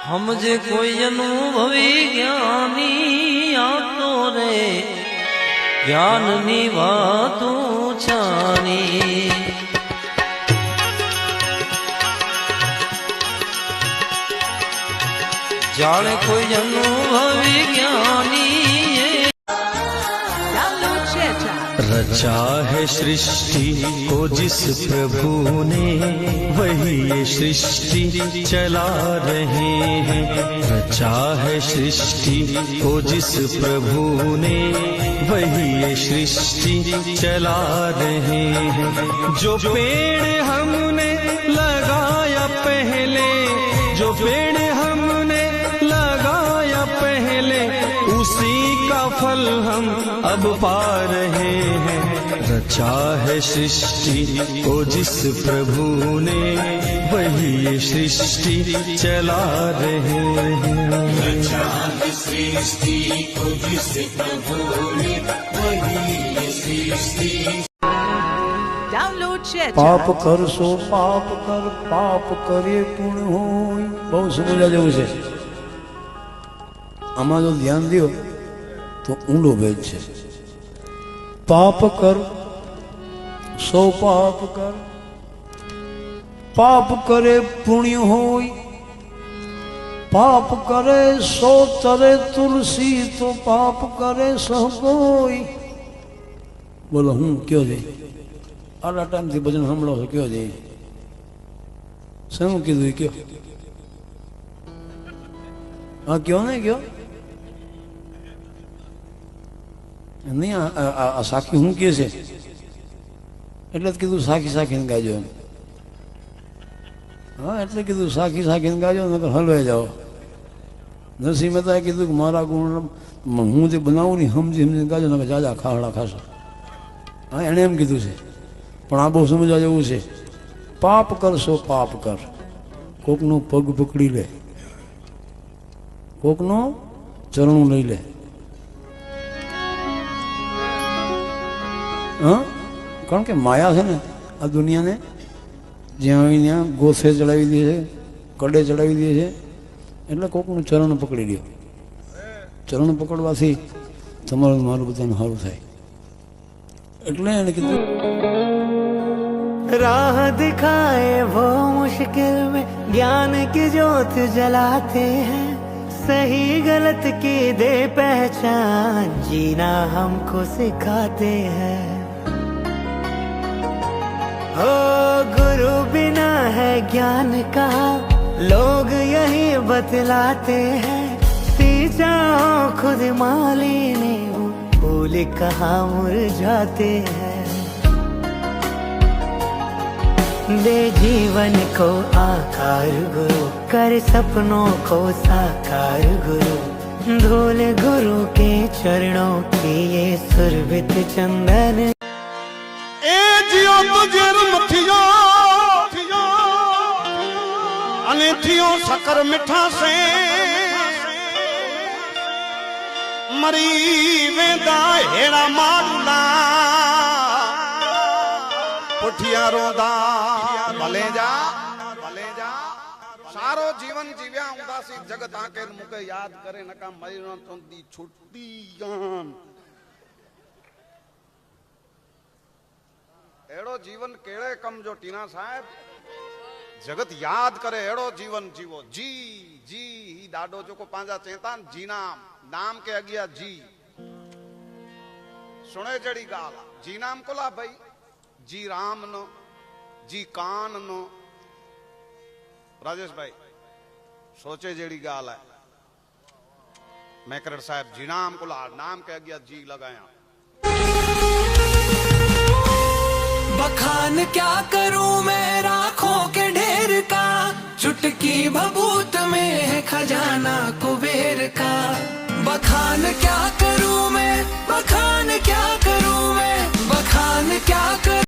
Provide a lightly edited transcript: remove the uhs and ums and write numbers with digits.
हमजे कोई अनुभवी ज्ञानी आतो रे ज्ञान नी वातू छानी। जाने कोई अनुभवी ज्ञानी रचा है सृष्टि को जिस प्रभु ने वही ये सृष्टि चला रहे हैं। रचा है सृष्टि को जिस प्रभु ने वही ये सृष्टि चला रहे हैं। जो पेड़ हमने लगाया पहले, जो पेड़ हमने लगाया पहले, उसी का फल हम अब पा रहे हैं। रचा है सृष्टि को जिस प्रभु ने वही ये सृष्टि चला रहे हैं। रचा है सृष्टि को जिस प्रभु ने वही ये सृष्टि। पाप कर सो पाप कर, पाप करे पुण्य होय। बहुत समझा जेवुं छे। आमां जो ध्यान दियो तो ऊंडो भेद छे। पाप कर सो पाप कर, पाप करे पुण्य होय। पाप करे सो तरे तुलसी, तो पाप करे सो कोई। बोलो हूँ क्यों जी आला टाइम थी भजन सामभळो छो क्यों जी શું કીધું કયો? હા કયો ને કયો નહીં આ સાખી હું કે છે એટલે જ કીધું સાખી સાખીને ગાજો એમ. હા એટલે કીધું સાખી સાખીને ગાજો નકર હલવાઈ જાઓ. નરસિંહ મહેતાએ કીધું કે મારા ગુણ હું જે બનાવું ને સમજી સમજીને ગાજો નકર જાજા ખાહડા ખાશો. હા એણે એમ કીધું છે પણ આ બહુ સમજવા જેવું છે. પાપ કરશો પાપ કર, કોકનું પગ પકડી લે, કોકનું ચરણું લઈ લે. હા કારણ કે માયા છે ને આ દુનિયાને જ્યાં હોય ત્યાં ગોથે ચડાવી દે છે, કડે ચડાવી દે છે. એટલે કોકનું ચરણ પકડી લ્યો. ચરણ પકડવાથી તમારું મારું બધાનું સારું થાય. એટલે એને કીધું राह दिखाए वो मुश्किल में ज्ञान की ज्योत जलाते हैं। सही गलत की दे पहचान, जीना हमको सिखाते हैं। ओ गुरु बिना है ज्ञान का, लोग यही बतलाते हैं। सींचा हो खुद माली ने, वो फूल कहाँ मुरझाते हैं। दे जीवन को आकार गुरु, कर सपनों को साकार गुरु। धूल गुरु के चरणों की ये सुरभित चंदन। ए जियो तुझेर मथियो अने थियो शकर मिठा से, मरी वेंदा हेड़ा माडला पुठिया रोंदा भले जा सारो जीवन जीव्या उदासी जगत आके मुके याद करे नका मरी न थोंदी छुट्टी जान। एड़ो जीवन केड़े कम जो टीना साहब जगत याद करे एड़ो जीवन जीवो। जी जी ही डाडो जो को पांजा चेता जी नाम के अगिया जी सुने जड़ी गाल जी नाम कोला भाई जी राम नो, जी कान नो। राजेश भाई सोचे जेड़ी गाल है। मैकरड़ साहब जी नाम को नाम के अगिया जी लगाया। बखान क्या करूं मैं राखों के ढेर का, चुटकी भभूत में है खजाना कुबेर का। बखान क्या करूं मैं, बखान क्या करूं मैं, बखान क्या करूं।